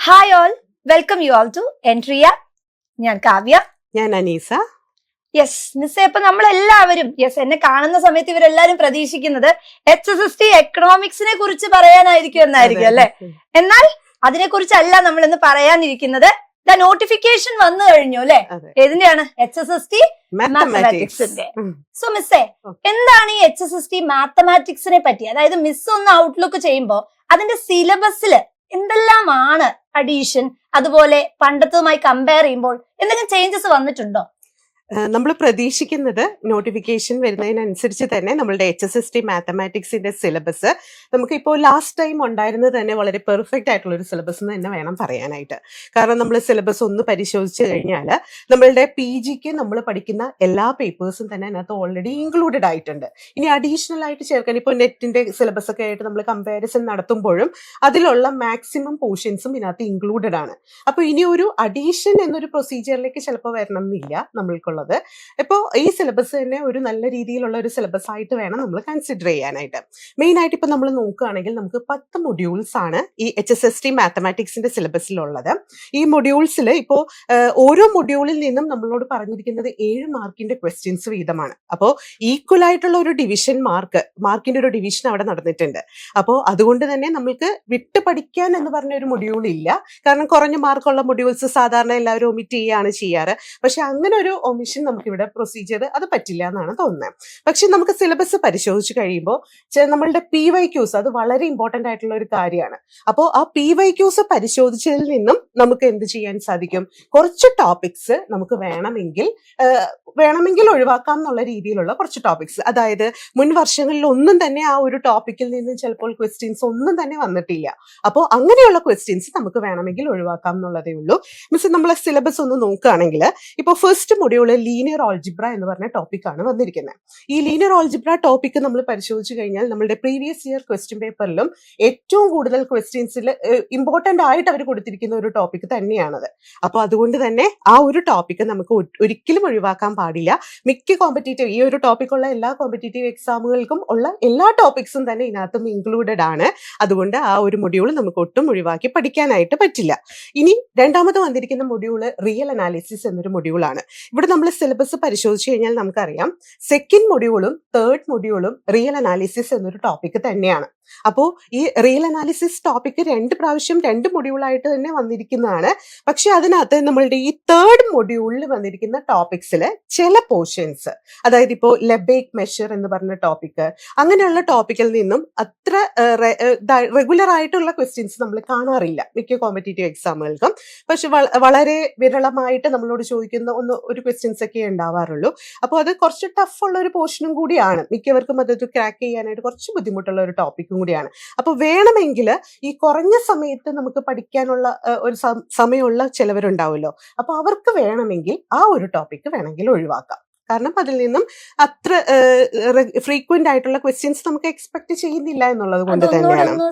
Hi all, welcome you all to എൻട്രിയ. ഞാൻ കാവ്യ. ഞാൻ അനീസ. യെസ് മിസ്സേ, ഇപ്പൊ നമ്മളെല്ലാവരും എന്നെ കാണുന്ന സമയത്ത് ഇവരെല്ലാരും പ്രതീക്ഷിക്കുന്നത് HSST എക്കണോമിക്സിനെ കുറിച്ച് പറയാനായിരിക്കും എന്നായിരിക്കും അല്ലെ. എന്നാൽ അതിനെ കുറിച്ചല്ല നമ്മൾ ഇന്ന് പറയാനിരിക്കുന്നത്. നോട്ടിഫിക്കേഷൻ വന്നു കഴിഞ്ഞു അല്ലെ. ഏതിന്റെയാണ്? HSST മാത്തമാറ്റിക്സിന്റെ. സോ മിസ്സേ, എന്താണ് ഈ HSST മാത്തമാറ്റിക്സിനെ പറ്റി? അതായത് മിസ് ഒന്ന് ഔട്ട്ലുക്ക് ചെയ്യുമ്പോ അതിന്റെ സിലബസില് എന്തെല്ലാമാണ് അഡീഷൻ, അതുപോലെ പണ്ടത്തുമായി കമ്പയർ ചെയ്യുമ്പോൾ എന്തെങ്കിലും ചേഞ്ചസ് വന്നിട്ടുണ്ടോ? നമ്മൾ പ്രതീക്ഷിക്കുന്നത് നോട്ടിഫിക്കേഷൻ വരുന്നതിനനുസരിച്ച് തന്നെ നമ്മളുടെ HSST മാത്തമാറ്റിക്സിന്റെ സിലബസ് നമുക്കിപ്പോൾ ലാസ്റ്റ് ടൈം ഉണ്ടായിരുന്നത് തന്നെ വളരെ പെർഫെക്റ്റ് ആയിട്ടുള്ള ഒരു സിലബസ് എന്ന് തന്നെ വേണം പറയാനായിട്ട്. കാരണം നമ്മൾ സിലബസ് ഒന്ന് പരിശോധിച്ച് കഴിഞ്ഞാൽ നമ്മളുടെ PGക്ക് നമ്മൾ പഠിക്കുന്ന എല്ലാ പേപ്പേഴ്സും തന്നെ അതിനകത്ത് ഓൾറെഡി ഇൻക്ലൂഡഡ് ആയിട്ടുണ്ട്. ഇനി അഡീഷണൽ ആയിട്ട് ചേർക്കാൻ ഇപ്പോൾ നെറ്റിന്റെ സിലബസ് ഒക്കെ ആയിട്ട് നമ്മൾ കമ്പാരിസൺ നടത്തുമ്പോഴും അതിലുള്ള മാക്സിമം പോർഷൻസും ഇതിനകത്ത് ഇൻക്ലൂഡഡ് ആണ്. അപ്പോൾ ഇനി ഒരു അഡീഷൻ എന്നൊരു പ്രൊസീജിയറിലേക്ക് ചിലപ്പോൾ വരണം എന്നില്ല നമ്മൾക്കുള്ള. ഇപ്പോൾ ഈ സിലബസ് തന്നെ ഒരു നല്ല രീതിയിലുള്ള ഒരു സിലബസ് ആയിട്ട് വേണം നമ്മൾ കൺസിഡർ ചെയ്യാനായിട്ട്. മെയിൻ ആയിട്ട് ഇപ്പൊ നമ്മൾ നോക്കുകയാണെങ്കിൽ നമുക്ക് 10 മൊഡ്യൂൾസ് ആണ് ഈ HSST മാത്തമാറ്റിക്സിന്റെ സിലബസിലുള്ളത്. ഈ മൊഡ്യൂൾസിൽ ഇപ്പോൾ ഓരോ മൊഡ്യൂളിൽ നിന്നും നമ്മളോട് പറഞ്ഞിരിക്കുന്നത് 7 മാർക്കിന്റെ ക്വസ്റ്റ്യൻസ് വീതമാണ്. അപ്പോൾ ഈക്വൽ ആയിട്ടുള്ള ഒരു മാർക്കിന്റെ ഒരു ഡിവിഷൻ അവിടെ നടന്നിട്ടുണ്ട്. അപ്പോൾ അതുകൊണ്ട് തന്നെ നമ്മൾക്ക് വിട്ട് പഠിക്കാൻ എന്ന് പറഞ്ഞ ഒരു മൊഡ്യൂൾ ഇല്ല. കാരണം കുറഞ്ഞ മാർക്കുള്ള മൊഡ്യൂൾസ് സാധാരണ എല്ലാവരും ഒമിറ്റ് ചെയ്യുകയാണ് ചെയ്യാറ്. പക്ഷെ അങ്ങനെ ഒരു നമുക്കിവിടെ പ്രൊസീജിയർ അത് പറ്റില്ല എന്നാണ് തോന്നുന്നത്. പക്ഷെ നമുക്ക് സിലബസ് പരിശോധിച്ച് കഴിയുമ്പോൾ നമ്മളുടെ PYQs അത് വളരെ ഇമ്പോർട്ടന്റ് ആയിട്ടുള്ള ഒരു കാര്യമാണ്. അപ്പോൾ ആ PYQs പരിശോധിച്ചതിൽ നിന്നും നമുക്ക് എന്ത് ചെയ്യാൻ സാധിക്കും? കുറച്ച് ടോപ്പിക്സ് നമുക്ക് വേണമെങ്കിൽ ഒഴിവാക്കാം എന്നുള്ള രീതിയിലുള്ള കുറച്ച് ടോപ്പിക്സ്. അതായത് മുൻ വർഷങ്ങളിൽ ഒന്നും തന്നെ ആ ഒരു ടോപ്പിക്കിൽ നിന്ന് ചിലപ്പോൾ ക്വസ്റ്റ്യൻസ് ഒന്നും തന്നെ വന്നിട്ടില്ല. അപ്പോൾ അങ്ങനെയുള്ള ക്വസ്റ്റ്യൻസ് നമുക്ക് വേണമെങ്കിൽ ഒഴിവാക്കാം എന്നുള്ളതേ ഉള്ളൂ. മിസ് നമ്മളെ സിലബസ് ഒന്ന് നോക്കുകയാണെങ്കിൽ ഇപ്പോൾ ഫസ്റ്റ് മൊഡ്യൂള് ലീനിയർ ഓൾജിബ്ര എന്ന് പറഞ്ഞ ടോപ്പിക്കാണ് വന്നിരിക്കുന്നത്. ഈ ലീനിയർ ഓൾജിബ്ര ടോപ്പിക്ക് നമ്മൾ പരിശോധിച്ച് കഴിഞ്ഞാൽ നമ്മളുടെ പ്രീവിയസ് ഇയർ ക്വസ്റ്റ്യൻ പേപ്പറിലും ഏറ്റവും കൂടുതൽ ക്വസ്റ്റ്യൻസിൽ ഇമ്പോർട്ടന്റ് ആയിട്ട് അവർ കൊടുത്തിരിക്കുന്ന ഒരു ടോപ്പിക്ക് തന്നെയാണത്. അപ്പോൾ അതുകൊണ്ട് തന്നെ ആ ഒരു ടോപ്പിക്ക് നമുക്ക് ഒരിക്കലും ഒഴിവാക്കാൻ പാടില്ല. മിക്ക കോമ്പറ്റേറ്റീവ് ഈ ഒരു ടോപ്പിക്കുള്ള എല്ലാ കോമ്പറ്റേറ്റീവ് എക്സാമുകൾക്കും ഉള്ള എല്ലാ ടോപ്പിക്സും തന്നെ ഇതിനകത്തും ഇൻക്ലൂഡഡ് ആണ്. അതുകൊണ്ട് ആ ഒരു മൊഡ്യൂൾ നമുക്ക് ഒട്ടും ഒഴിവാക്കി പഠിക്കാനായിട്ട് പറ്റില്ല. ഇനി രണ്ടാമത് വന്നിരിക്കുന്ന മൊഡ്യൂള് റിയൽ അനാലിസിസ് എന്നൊരു മൊഡ്യൂളാണ്. ഇവിടെ നമ്മൾ സിലബസ് പരിശോധിച്ച് കഴിഞ്ഞാൽ നമുക്കറിയാം സെക്കൻഡ് മൊഡ്യൂളും തേർഡ് മൊഡ്യൂളും റിയൽ അനാലിസിസ് എന്നൊരു ടോപ്പിക്ക് തന്നെയാണ്. അപ്പോൾ ഈ റിയൽ അനാലിസിസ് ടോപ്പിക്ക് 2 പ്രാവശ്യം 2 മൊഡ്യൂളായിട്ട് തന്നെ വന്നിരിക്കുന്നതാണ്. പക്ഷെ അതിനകത്ത് നമ്മളുടെ ഈ തേർഡ് മൊഡ്യൂളിൽ വന്നിരിക്കുന്ന ടോപ്പിക്സിൽ ചില പോർഷൻസ്, അതായത് ഇപ്പോൾ ലെബേക്ക് മെഷർ എന്ന് പറഞ്ഞ ടോപ്പിക്ക്, അങ്ങനെയുള്ള ടോപ്പിക്കിൽ നിന്നും അത്ര റെഗുലർ ആയിട്ടുള്ള ക്വസ്റ്റ്യൻസ് നമ്മൾ കാണാറില്ല മിക്ക കോമ്പറ്റേറ്റീവ് എക്സാമുകൾക്കും. പക്ഷെ വളരെ വിരളമായിട്ട് നമ്മളോട് ചോദിക്കുന്ന ഒരു ക്വസ്റ്റ്യൻസ് ഒക്കെ ഉണ്ടാവാറുള്ളൂ. അപ്പോൾ അത് കുറച്ച് ടഫ് ഉള്ള ഒരു പോർഷനും കൂടിയാണ്. മിക്കവർക്കും അത് ക്രാക്ക് ചെയ്യാനായിട്ട് കുറച്ച് ബുദ്ധിമുട്ടുള്ള ഒരു ടോപ്പിക്കും കൂടിയാണ്. അപ്പോൾ വേണമെങ്കിൽ ഈ കുറഞ്ഞ സമയത്ത് നമുക്ക് പഠിക്കാനുള്ള ഒരു സമയമുള്ള ചിലവരുണ്ടാവുമല്ലോ. അപ്പോൾ അവർക്ക് വേണമെങ്കിൽ ആ ഒരു ടോപ്പിക്ക് വേണമെങ്കിൽ ഒഴിവാക്കാം. കാരണം അതിൽ നിന്നും അത്ര ഫ്രീക്വന്റ് ആയിട്ടുള്ള ക്വസ്റ്റ്യൻസ് നമുക്ക് എക്സ്പെക്ട് ചെയ്യുന്നില്ല എന്നുള്ളത് കൊണ്ട് തന്നെയാണ്.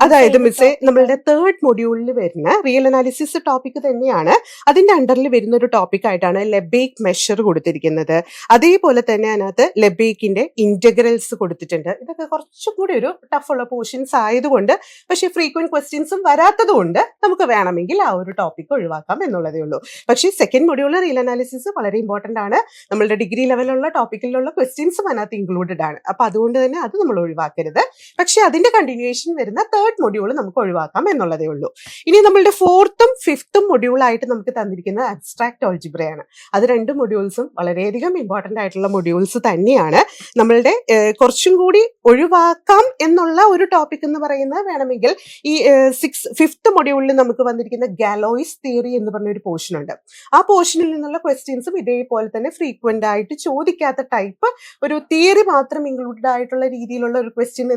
അതായത് മിസ്സേ നമ്മളുടെ തേർഡ് മൊഡ്യൂളിൽ വരുന്ന റിയൽ അനാലിസിസ് ടോപ്പിക് തന്നെയാണ്. അതിന്റെ അണ്ടറിൽ വരുന്ന ഒരു ടോപ്പിക് ആയിട്ടാണ് ലെബേക്ക് മെഷർ കൊടുത്തിരിക്കുന്നത്. അതേപോലെ തന്നെ അതിനകത്ത് ലെബേക്കിന്റെ ഇന്റഗ്രൽസ് കൊടുത്തിട്ടുണ്ട്. ഇതൊക്കെ കുറച്ചും കൂടി ഒരു ടഫ് ഉള്ള പോർഷൻസ് ആയതുകൊണ്ട്, പക്ഷെ ഫ്രീക്വന്റ് ക്വസ്റ്റ്യൻസും വരാത്തത് കൊണ്ട് നമുക്ക് വേണമെങ്കിൽ ആ ഒരു ടോപ്പിക് ഒഴിവാക്കാം എന്നുള്ളതേ ഉള്ളൂ. പക്ഷേ സെക്കൻഡ് മൊഡ്യൂൾ റിയൽ അനാലിസിസ് വളരെ ഇമ്പോർട്ടന്റ് ആണ്. നമ്മളുടെ ഡിഗ്രി ലെവലുള്ള ടോപ്പിക്കിലുള്ള ക്വസ്റ്റ്യൻസും അതിനകത്ത് ഇൻക്ലൂഡഡ് ആണ്. അപ്പൊ അതുകൊണ്ട് തന്നെ അത് നമ്മൾ ഒഴിവാക്കരുത്. പക്ഷെ അതിന്റെ കണ്ടിന്യൂവേഷൻ വരുന്ന തേർഡ് മൊഡ്യൂൾ നമുക്ക് ഒഴിവാക്കാം എന്നുള്ളതേ ഉള്ളൂ. ഇനി നമ്മളുടെ 4th 5th മൊഡ്യൂളായിട്ട് നമുക്ക് തന്നിരിക്കുന്നത് അബ്സ്ട്രാക്ട് ഓൾജിബ്രയാണ്. അത് 2 മൊഡ്യൂൾസും വളരെയധികം ഇമ്പോർട്ടന്റ് ആയിട്ടുള്ള മൊഡ്യൂൾസ് തന്നെയാണ്. നമ്മളുടെ കുറച്ചും കൂടി ഒഴിവാക്കാം എന്നുള്ള ഒരു ടോപ്പിക് എന്ന് പറയുന്നത് വേണമെങ്കിൽ ഈ 5th മൊഡ്യൂളിൽ നമുക്ക് വന്നിരിക്കുന്ന ഗാലോയ്സ് തിയറി എന്ന് പറഞ്ഞ ഒരു പോർഷൻ ഉണ്ട്. ആ പോർഷനിൽ നിന്നുള്ള ക്വസ്റ്റ്യൻസും ഇതേപോലെ തന്നെ ഫ്രീക്വന്റ് ആയിട്ട് ചോദിക്കാത്ത ടൈപ്പ് ഒരു തിയറി മാത്രം ഇൻക്ലൂഡഡ് ആയിട്ടുള്ള രീതിയിലുള്ള ഒരു ക്വസ്റ്റ്യൻ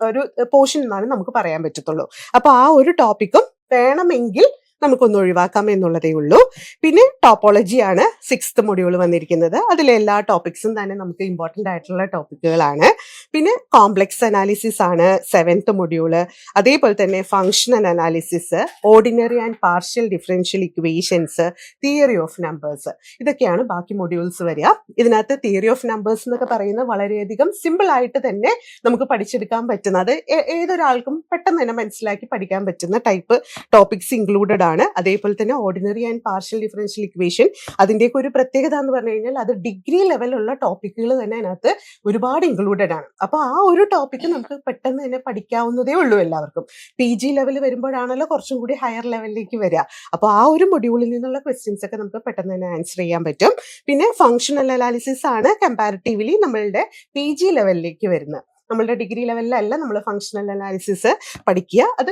ഒരു പോർഷൻ എന്നാണ് നമുക്ക് പറയാൻ പറ്റത്തുള്ളൂ. അപ്പൊ ആ ഒരു ടോപ്പിക്കും വേണമെങ്കിൽ നമുക്കൊന്ന് ഒഴിവാക്കാം എന്നുള്ളതേ ഉള്ളൂ. പിന്നെ ടോപ്പോളജിയാണ് 6th മൊഡ്യൂൾ വന്നിരിക്കുന്നത്. അതിലെ എല്ലാ ടോപ്പിക്സും തന്നെ നമുക്ക് ഇമ്പോർട്ടന്റ് ആയിട്ടുള്ള ടോപ്പിക്കുകളാണ്. പിന്നെ കോംപ്ലക്സ് അനാലിസിസ് ആണ് 7th മൊഡ്യൂള്. അതേപോലെ തന്നെ functional analysis, ordinary and partial differential equations, theory of numbers, ഇതൊക്കെയാണ് ബാക്കി മൊഡ്യൂൾസ് വരിക. ഇതിനകത്ത് തിയറി ഓഫ് നമ്പേഴ്സ് എന്നൊക്കെ പറയുന്നത് വളരെയധികം സിമ്പിൾ ആയിട്ട് തന്നെ നമുക്ക് പഠിച്ചെടുക്കാൻ പറ്റുന്ന, അത് ഏതൊരാൾക്കും പെട്ടെന്ന് തന്നെ മനസ്സിലാക്കി പഠിക്കാൻ പറ്റുന്ന ടൈപ്പ് ടോപ്പിക്സ് ഇൻക്ലൂഡഡ് ആണ്. അതേപോലെ തന്നെ ordinary and partial differential equation, അതിന്റെയൊക്കെ ഒരു പ്രത്യേകത എന്ന് പറഞ്ഞു കഴിഞ്ഞാൽ അത് ഡിഗ്രി ലെവലുള്ള ടോപ്പിക്കുകൾ തന്നെ അതിനകത്ത് ഒരുപാട് ഇൻക്ലൂഡഡ് ആണ്. അപ്പൊ ആ ഒരു ടോപ്പിക്ക് നമുക്ക് പെട്ടെന്ന് തന്നെ പഠിക്കാവുന്നതേ ഉള്ളൂ എല്ലാവർക്കും. PG ലെവൽ വരുമ്പോഴാണല്ലോ കുറച്ചും കൂടി ഹയർ ലെവലിലേക്ക് വരിക. അപ്പോൾ ആ ഒരു മൊഡ്യൂളിൽ നിന്നുള്ള ക്വസ്റ്റ്യൻസ് ഒക്കെ നമുക്ക് പെട്ടെന്ന് തന്നെ ആൻസർ ചെയ്യാൻ പറ്റും. പിന്നെ ഫങ്ഷണൽ അനാലിസിസ് ആണ് കമ്പാരിറ്റീവ്ലി നമ്മളുടെ PG ലെവലിലേക്ക് വരുന്നത്. നമ്മളുടെ ഡിഗ്രി ലെവലിലല്ല നമ്മൾ ഫങ്ഷണൽ അനാലിസിസ് പഠിക്കുക, അത്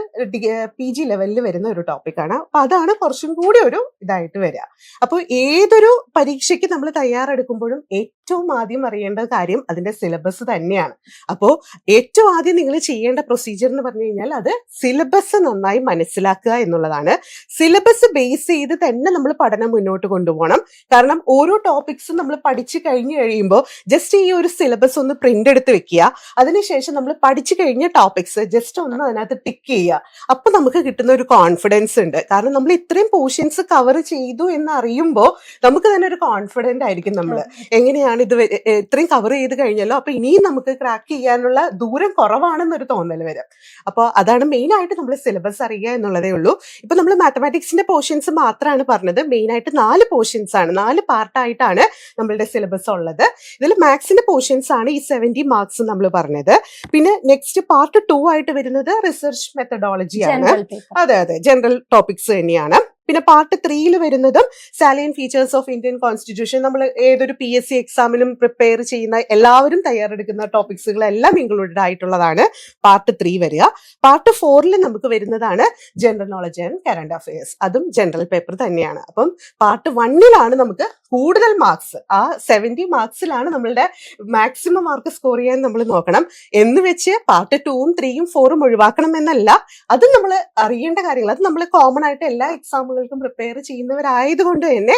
PG ലെവലിൽ വരുന്ന ഒരു ടോപ്പിക്കാണ്. അപ്പൊ അതാണ് കുറച്ചും കൂടി ഒരു ഇതായിട്ട് വരിക. അപ്പോൾ ഏതൊരു പരീക്ഷയ്ക്ക് നമ്മൾ തയ്യാറെടുക്കുമ്പോഴും ഏറ്റവും ആദ്യം അറിയേണ്ട കാര്യം അതിന്റെ സിലബസ് തന്നെയാണ്. അപ്പോൾ ഏറ്റവും ആദ്യം നിങ്ങൾ ചെയ്യേണ്ട പ്രൊസീജിയർ എന്ന് പറഞ്ഞു കഴിഞ്ഞാൽ അത് സിലബസ് നന്നായി മനസ്സിലാക്കുക എന്നുള്ളതാണ്. സിലബസ് ബേസ് ചെയ്ത് തന്നെ നമ്മൾ പഠനം മുന്നോട്ട് കൊണ്ടുപോകണം. കാരണം ഓരോ ടോപ്പിക്സും നമ്മൾ പഠിച്ചു കഴിഞ്ഞു കഴിയുമ്പോൾ ജസ്റ്റ് ഈ ഒരു സിലബസ് ഒന്ന് പ്രിന്റ് എടുത്ത് വെക്കുക. അതിനുശേഷം നമ്മൾ പഠിച്ചു കഴിഞ്ഞ ടോപ്പിക്സ് ജസ്റ്റ് ഒന്ന് അതിനകത്ത് ടിക്ക് ചെയ്യുക. അപ്പൊ നമുക്ക് കിട്ടുന്ന ഒരു കോൺഫിഡൻസ് ഉണ്ട്. കാരണം നമ്മൾ ഇത്രയും പോർഷൻസ് കവർ ചെയ്തു എന്ന് അറിയുമ്പോൾ നമുക്ക് തന്നെ ഒരു കോൺഫിഡന്റ് ആയിരിക്കും. നമ്മൾ എങ്ങനെയാണ് ഇത് ഇത്രയും കവർ ചെയ്ത് കഴിഞ്ഞല്ലോ, അപ്പൊ ഇനിയും നമുക്ക് ക്രാക്ക് ചെയ്യാനുള്ള ദൂരം കുറവാണെന്നൊരു തോന്നൽ വരും. അപ്പോൾ അതാണ് മെയിൻ ആയിട്ട് നമ്മൾ സിലബസ് അറിയുക എന്നുള്ളതേ ഉള്ളൂ. ഇപ്പൊ നമ്മൾ മാത്തമാറ്റിക്സിന്റെ പോർഷൻസ് മാത്രമാണ് പറഞ്ഞത്. മെയിൻ ആയിട്ട് 4 പോർഷൻസ് ആണ്, 4 പാർട്ടായിട്ടാണ് നമ്മളുടെ സിലബസ് ഉള്ളത്. ഇതിൽ മാത്സിന്റെ പോർഷൻസ് ആണ് ഈ 70 മാർക്സ് നമ്മൾ പറഞ്ഞത്. പിന്നെ നെക്സ്റ്റ് പാർട്ട് 2 ആയിട്ട് വരുന്നത് റിസർച്ച് മെത്തഡോളജി ആണ്. അതെ, ജനറൽ ടോപ്പിക്സ് തന്നെയാണ്. പിന്നെ പാർട്ട് 3 വരുന്നതും salient features of Indian constitution, നമ്മൾ ഏതൊരു PSC എക്സാമിനും പ്രിപ്പയർ ചെയ്യുന്ന എല്ലാവരും തയ്യാറെടുക്കുന്ന ടോപ്പിക്സുകളെല്ലാം ഇൻക്ലൂഡഡ് ആയിട്ടുള്ളതാണ് പാർട്ട് 3 വരിക. പാർട്ട് 4 നമുക്ക് വരുന്നതാണ് general knowledge and current affairs, അതും ജനറൽ പേപ്പർ തന്നെയാണ്. അപ്പം പാർട്ട് 1 നമുക്ക് കൂടുതൽ മാർക്സ്, ആ 70 മാർക്സിലാണ് നമ്മളുടെ മാക്സിമം മാർക്ക് സ്കോർ ചെയ്യാൻ നമ്മൾ നോക്കണം. എന്ന് വെച്ച് പാർട്ട് 2ഉം 3ഉം 4ഉം ഒഴിവാക്കണം എന്നല്ല, അത് നമ്മൾ അറിയേണ്ട കാര്യങ്ങൾ. അത് നമ്മൾ കോമൺ ആയിട്ട് എല്ലാ എക്സാമുകൾക്കും പ്രിപ്പയർ ചെയ്യുന്നവരായതുകൊണ്ട് തന്നെ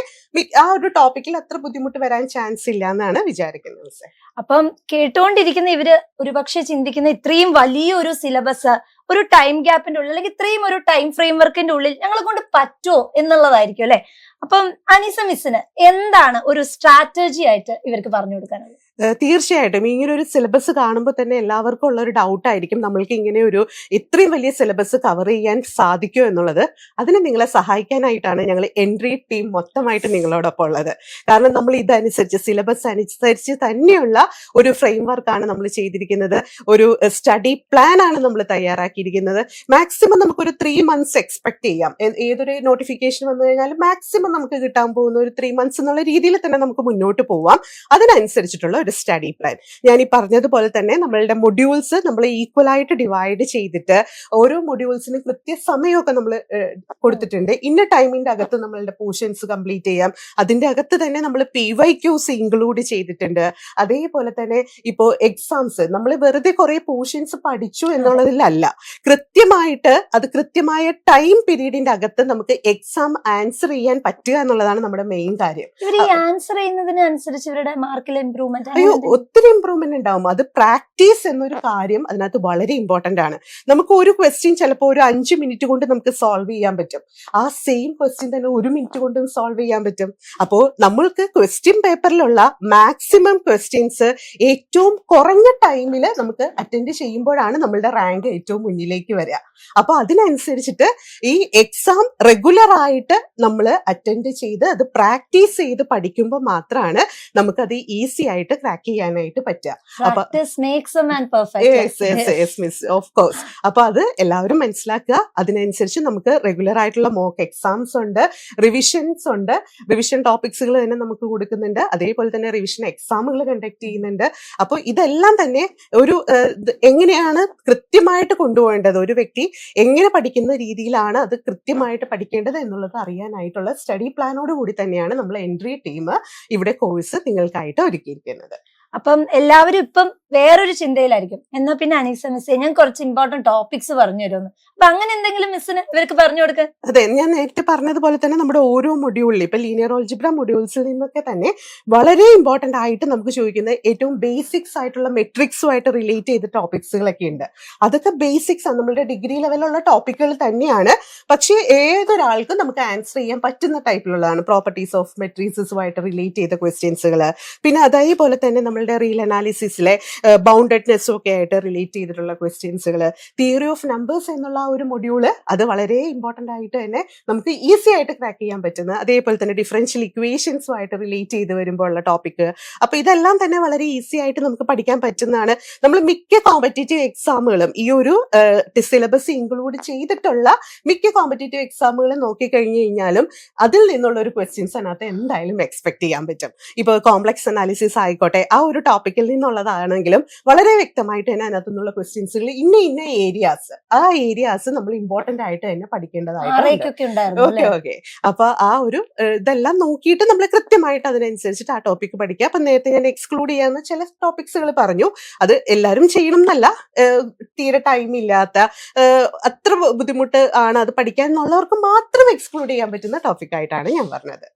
ആ ഒരു ടോപ്പിക്കിൽ അത്ര ബുദ്ധിമുട്ട് വരാൻ ചാൻസ് ഇല്ല എന്നാണ് വിചാരിക്കുന്നത്. അപ്പം കേട്ടുകൊണ്ടിരിക്കുന്ന ഇവര് ഒരുപക്ഷെ ചിന്തിക്കുന്ന ഇത്രയും വലിയൊരു സിലബസ് ഒരു ടൈം ഗ്യാപ്പിന്റെ ഉള്ളിൽ, അല്ലെങ്കിൽ ഇത്രയും ഒരു ടൈം ഫ്രെയിം വർക്കിന്റെ ഉള്ളിൽ ഞങ്ങളെ കൊണ്ട് പറ്റുമോ എന്നുള്ളതായിരിക്കും അല്ലെ. അപ്പം അനീസ മിസ്സിന് എന്താണ് ഒരു സ്ട്രാറ്റജി ആയിട്ട് ഇവർക്ക് പറഞ്ഞു കൊടുക്കാനുള്ളത്? തീർച്ചയായിട്ടും ഇങ്ങനെ ഒരു സിലബസ് കാണുമ്പോൾ തന്നെ എല്ലാവർക്കും ഉള്ള ഒരു ഡൗട്ട് ആയിരിക്കും, നമ്മൾക്ക് ഇങ്ങനെ ഒരു ഇത്രയും വലിയ സിലബസ് കവർ ചെയ്യാൻ സാധിക്കുമോ എന്നുള്ളത്. അതിനെ നിങ്ങളെ സഹായിക്കാനായിട്ടാണ് ഞങ്ങൾ എൻട്രി ടീം മൊത്തമായിട്ട് നിങ്ങളോടൊപ്പം ഉള്ളത്. കാരണം നമ്മൾ ഇതനുസരിച്ച് സിലബസ് അനുസരിച്ച് തന്നെയുള്ള ഒരു ഫ്രെയിം വർക്കാണ് നമ്മൾ ചെയ്തിരിക്കുന്നത്. ഒരു സ്റ്റഡി പ്ലാൻ ആണ് നമ്മൾ തയ്യാറാക്കിയിരിക്കുന്നത്. മാക്സിമം നമുക്കൊരു 3 months എക്സ്പെക്ട് ചെയ്യാം. ഏതൊരു നോട്ടിഫിക്കേഷൻ വന്നു കഴിഞ്ഞാൽ മാക്സിമം നമുക്ക് കിട്ടാൻ പോകുന്ന ഒരു 3 months എന്നുള്ള രീതിയിൽ തന്നെ നമുക്ക് മുന്നോട്ട് പോവാം. അതിനനുസരിച്ചിട്ടുള്ള ഒരു സ്റ്റഡി പ്ലാൻ. ഞാൻ ഈ പറഞ്ഞതുപോലെ തന്നെ നമ്മളുടെ മൊഡ്യൂൾസ് നമ്മൾ ഈക്വൽ ആയിട്ട് ഡിവൈഡ് ചെയ്തിട്ട് ഓരോ മൊഡ്യൂൾസിനും കൃത്യസമയമൊക്കെ നമ്മൾ കൊടുത്തിട്ടുണ്ട്. ഇന്ന ടൈമിന്റെ അകത്ത് നമ്മളുടെ പോർഷൻസ് കംപ്ലീറ്റ് ചെയ്യാം. അതിന്റെ അകത്ത് തന്നെ നമ്മൾ PYQs ഇൻക്ലൂഡ് ചെയ്തിട്ടുണ്ട്. അതേപോലെ തന്നെ ഇപ്പോ എക്സാംസ് നമ്മൾ വെറുതെ കുറെ പോർഷൻസ് പഠിച്ചു എന്നുള്ളതിലല്ല, കൃത്യമായിട്ട് അത് കൃത്യമായ ടൈം പീരീഡിന്റെ അകത്ത് നമുക്ക് എക്സാം ആൻസർ ചെയ്യാൻ പറ്റുക എന്നുള്ളതാണ് നമ്മുടെ മെയിൻ കാര്യം. ഇവർ ഈ ആൻസർ ചെയ്യുന്നതിനനുസരിച്ച് ഇവരുടെ മാർക്കിൽ ഇംപ്രൂവ്മെന്റ് ഒത്തിരി ഇംപ്രൂവ്മെന്റ് ഉണ്ടാവും. അത് പ്രാക്ടീസ് എന്നൊരു കാര്യം അതിനകത്ത് വളരെ ഇമ്പോർട്ടന്റ് ആണ്. നമുക്ക് ഒരു ക്വസ്റ്റ്യൻ ചിലപ്പോൾ ഒരു 5 മിനിറ്റ് കൊണ്ട് നമുക്ക് സോൾവ് ചെയ്യാൻ പറ്റും. ആ സെയിം ക്വസ്റ്റ്യൻ തന്നെ 1 മിനിറ്റ് കൊണ്ട് സോൾവ് ചെയ്യാൻ പറ്റും. അപ്പോൾ നമ്മൾക്ക് ക്വസ്റ്റ്യൻ പേപ്പറിലുള്ള മാക്സിമം ക്വസ്റ്റ്യൻസ് ഏറ്റവും കുറഞ്ഞ ടൈമിൽ നമുക്ക് അറ്റൻഡ് ചെയ്യുമ്പോഴാണ് നമ്മളുടെ റാങ്ക് ഏറ്റവും മുന്നിലേക്ക് വരിക. അപ്പൊ അതിനനുസരിച്ചിട്ട് ഈ എക്സാം റെഗുലർ ആയിട്ട് നമ്മൾ അറ്റൻഡ് ചെയ്ത് അത് പ്രാക്ടീസ് ചെയ്ത് പഠിക്കുമ്പോൾ മാത്രമാണ് നമുക്കത് ഈസി ആയിട്ട് ക്രാക്ക് ചെയ്യാനായിട്ട് പറ്റുക. അപ്പൊ അത് എല്ലാവരും മനസ്സിലാക്കുക. അതിനനുസരിച്ച് നമുക്ക് റെഗുലർ ആയിട്ടുള്ള മോക്ക് എക്സാംസ് ഉണ്ട്, റിവിഷൻസ് ഉണ്ട്, റിവിഷൻ ടോപ്പിക്സുകൾ തന്നെ നമുക്ക് കൊടുക്കുന്നുണ്ട്. അതേപോലെ തന്നെ റിവിഷൻ എക്സാമുകൾ കണ്ടക്ട് ചെയ്യുന്നുണ്ട്. അപ്പോൾ ഇതെല്ലാം തന്നെ ഒരു എങ്ങനെയാണ് കൃത്യമായിട്ട് കൊണ്ടുപോകേണ്ടത്, ഒരു വ്യക്തി എങ്ങനെ പഠിക്കുന്ന രീതിയിലാണ് അത് കൃത്യമായിട്ട് പഠിക്കേണ്ടത് എന്നുള്ളത് അറിയാനായിട്ടുള്ള സ്റ്റഡി പ്ലാനോട് കൂടി തന്നെയാണ് നമ്മൾ എൻട്രി ടീം ഇവിടെ കോഴ്സ് നിങ്ങൾക്കായിട്ട് ഒരുക്കിയിരിക്കുന്നത്. അപ്പം എല്ലാവരും ഇപ്പം വേറൊരു ചിന്തയിലായിരിക്കും. എന്നാ പിന്നെ അനീസ മിസ്സേ ഞാൻ കുറച്ച് ഇമ്പോർട്ടന്റ് ടോപ്പിക്സ് പറഞ്ഞു തരുമെന്ന്. അപ്പൊ അങ്ങനെ എന്തെങ്കിലും മിസ്സിന് ഇവർക്ക് പറഞ്ഞു കൊടുക്കുക. അതെ, ഞാൻ നേരത്തെ പറഞ്ഞതുപോലെ തന്നെ നമ്മുടെ ഓരോ മൊഡ്യൂളിൽ ഇപ്പൊ ലീനിയർ ഓൾജിബ്ര മൊഡ്യൂൾസിൽ നിന്നൊക്കെ തന്നെ വളരെ ഇമ്പോർട്ടന്റ് ആയിട്ട് നമുക്ക് ചോദിക്കുന്ന ഏറ്റവും ബേസിക്സ് ആയിട്ടുള്ള മെട്രിക്സുമായിട്ട് റിലേറ്റ് ചെയ്ത ടോപ്പിക്സുകളൊക്കെ ഉണ്ട്. അതൊക്കെ ബേസിക്സ് ആണ്, നമ്മുടെ ഡിഗ്രി ലെവലുള്ള ടോപ്പിക്കുകൾ തന്നെയാണ്. പക്ഷേ ഏതൊരാൾക്കും നമുക്ക് ആൻസർ ചെയ്യാൻ പറ്റുന്ന ടൈപ്പിലുള്ളതാണ്. പ്രോപ്പർട്ടീസ് ഓഫ് മെട്രിക്സുമായിട്ട് റിലേറ്റ് ചെയ്ത ക്വസ്റ്റ്യൻസുകൾ, പിന്നെ അതേപോലെ തന്നെ നമ്മളുടെ റിയൽ അനാലിസിസിലെ ബൗണ്ടഡ്നെസ്സും ഒക്കെ ആയിട്ട് റിലേറ്റ് ചെയ്തിട്ടുള്ള ക്വസ്റ്റ്യൻസുകൾ, തിയറി ഓഫ് നമ്പേഴ്സ് എന്നുള്ള ആ ഒരു മൊഡ്യൂള് അത് വളരെ ഇമ്പോർട്ടന്റ് ആയിട്ട് തന്നെ നമുക്ക് ഈസി ആയിട്ട് ക്രാക്ക് ചെയ്യാൻ പറ്റുന്ന, അതേപോലെ തന്നെ ഡിഫറൻഷ്യൽ ഇക്വേഷൻസുമായിട്ട് റിലേറ്റ് ചെയ്ത് വരുമ്പോൾ ഉള്ള ടോപ്പിക്. അപ്പൊ ഇതെല്ലാം തന്നെ വളരെ ഈസി ആയിട്ട് നമുക്ക് പഠിക്കാൻ പറ്റുന്നതാണ്. നമ്മൾ മിക്ക കോമ്പറ്റേറ്റീവ് എക്സാമുകളും ഈ ഒരു സിലബസ് ഇൻക്ലൂഡ് ചെയ്തിട്ടുള്ള മിക്ക കോമ്പറ്റേറ്റീവ് എക്സാമുകളും നോക്കിക്കഴിഞ്ഞു കഴിഞ്ഞാലും അതിൽ നിന്നുള്ള ഒരു ക്വസ്റ്റ്യൻസ് അതിനകത്ത് എന്തായാലും എക്സ്പെക്ട് ചെയ്യാൻ പറ്റും. ഇപ്പോൾ കോംപ്ലക്സ് അനാലിസിസ് ആയിക്കോട്ടെ, ആ ഒരു ടോപ്പിക്കിൽ നിന്നുള്ളതാണെങ്കിലും വളരെ വ്യക്തമായിട്ട് തന്നെ അതിനകത്തു നിന്നുള്ള ക്വസ്റ്റ്യൻസുകൾ ഇന്ന ഏരിയാസ്, ആ ഏരിയാസ് നമ്മൾ ഇമ്പോർട്ടന്റ് ആയിട്ട് തന്നെ പഠിക്കേണ്ടതായിട്ടുണ്ട്. ഓക്കെ. അപ്പൊ ആ ഒരു ഇതെല്ലാം നോക്കിയിട്ട് നമ്മൾ കൃത്യമായിട്ട് അതിനനുസരിച്ചിട്ട് ആ ടോപ്പിക് പഠിക്കുക. അപ്പൊ നേരത്തെ ഞാൻ എക്സ്ക്ലൂഡ് ചെയ്യാവുന്ന ചില ടോപ്പിക്സുകൾ പറഞ്ഞു. അത് എല്ലാവരും ചെയ്യണം എന്നല്ല, തീരെ ടൈം ഇല്ലാത്ത, അത്ര ബുദ്ധിമുട്ട് ആണ് അത് പഠിക്കാൻ എന്നുള്ളവർക്ക് മാത്രം എക്സ്ക്ലൂഡ് ചെയ്യാൻ പറ്റുന്ന ടോപ്പിക് ആയിട്ടാണ് ഞാൻ പറഞ്ഞത്.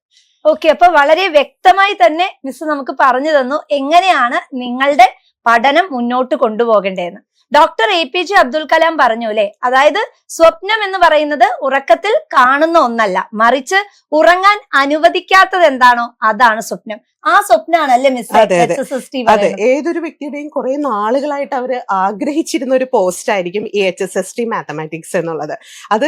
ഓക്കെ, അപ്പൊ വളരെ വ്യക്തമായി തന്നെ മിസ് നമുക്ക് പറഞ്ഞു തന്നു എങ്ങനെയാണ് നിങ്ങളുടെ പഠനം മുന്നോട്ട് കൊണ്ടുപോകേണ്ടതെന്ന്. ഡോക്ടർ APJ അബ്ദുൽ കലാം പറഞ്ഞു അല്ലെ, അതായത് സ്വപ്നം എന്ന് പറയുന്നത് ഉറക്കത്തിൽ കാണുന്ന ഒന്നല്ല, മറിച്ച് ഉറങ്ങാൻ അനുവദിക്കാത്തത് എന്താണോ അതാണ് സ്വപ്നം. ആ സ്വപ്നാണ് അല്ലെ മിസ് HSST? അതെ, ഏതൊരു വ്യക്തിയുടെയും കുറെ നാളുകളായിട്ട് അവർ ആഗ്രഹിച്ചിരുന്ന ഒരു പോസ്റ്റ് ആയിരിക്കും ഈ HSST മാത്തമാറ്റിക്സ് എന്നുള്ളത്. അത്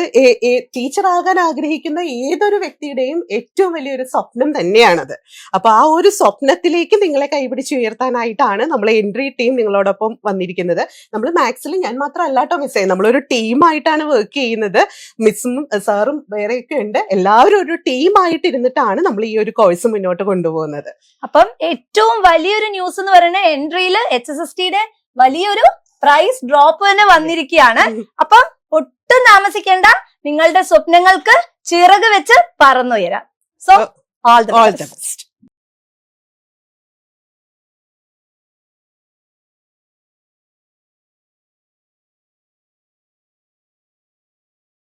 ടീച്ചർ ആകാൻ ആഗ്രഹിക്കുന്ന ഏതൊരു വ്യക്തിയുടെയും ഏറ്റവും വലിയൊരു സ്വപ്നം തന്നെയാണത്. അപ്പൊ ആ ഒരു സ്വപ്നത്തിലേക്ക് നിങ്ങളെ കൈപിടിച്ച് ഉയർത്താനായിട്ടാണ് നമ്മൾ എൻട്രി ടീം നിങ്ങളോടൊപ്പം വന്നിരിക്കുന്നത്. നമ്മൾ മാത്സിൽ ഞാൻ മാത്രം അല്ലാട്ടോ മിസ്സേ, നമ്മളൊരു ടീമായിട്ടാണ് വർക്ക് ചെയ്യുന്നത്. മിസ്സും സാറും വേറെയൊക്കെ ഉണ്ട്. എല്ലാവരും ഒരു ടീമായിട്ട് ഇരുന്നിട്ടാണ് നമ്മൾ ഈ ഒരു കോഴ്സ് മുന്നോട്ട് കൊണ്ടുപോകുന്നത്. അപ്പം ഏറ്റവും വലിയൊരു ന്യൂസ് എന്ന് പറയുന്നത് എൻട്രിയിൽ HSSTയുടെ വലിയൊരു പ്രൈസ് ഡ്രോപ്പ് തന്നെ വന്നിരിക്കുകയാണ്. അപ്പം ഒട്ടും താമസിക്കേണ്ട, നിങ്ങളുടെ സ്വപ്നങ്ങൾക്ക് ചിറക് വെച്ച് പറന്നുയരാം. So all the best.